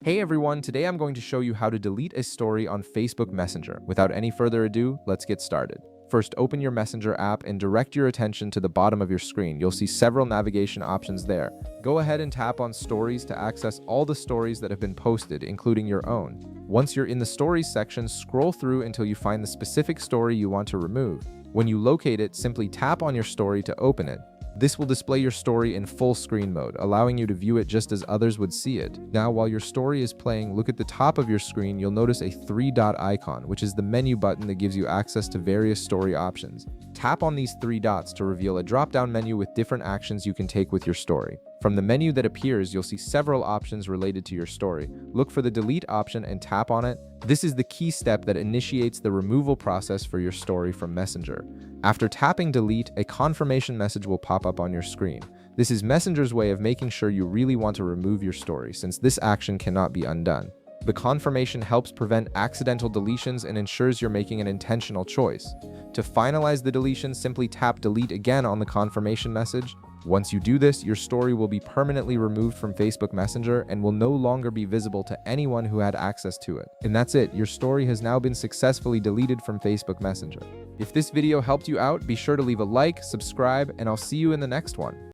Hey everyone, today I'm going to show you how to delete a story on Facebook Messenger. Without any further ado, let's get started. First, open your Messenger app and direct your attention to the bottom of your screen. You'll see several navigation options there. Go ahead and tap on Stories to access all the stories that have been posted, including your own. Once you're in the Stories section, scroll through until you find the specific story you want to remove. When you locate it, simply tap on your story to open it. This will display your story in full screen mode, allowing you to view it just as others would see it. Now, while your story is playing, look at the top of your screen. You'll notice a three-dot icon, which is the menu button that gives you access to various story options. Tap on these three dots to reveal a drop-down menu with different actions you can take with your story. From the menu that appears, you'll see several options related to your story. Look for the delete option and tap on it. This is the key step that initiates the removal process for your story from Messenger. After tapping delete, a confirmation message will pop up on your screen. This is Messenger's way of making sure you really want to remove your story, since this action cannot be undone. The confirmation helps prevent accidental deletions and ensures you're making an intentional choice. To finalize the deletion, simply tap delete again on the confirmation message. Once you do this, your story will be permanently removed from Facebook Messenger and will no longer be visible to anyone who had access to it. And that's it, your story has now been successfully deleted from Facebook Messenger. If this video helped you out, be sure to leave a like, subscribe, and I'll see you in the next one.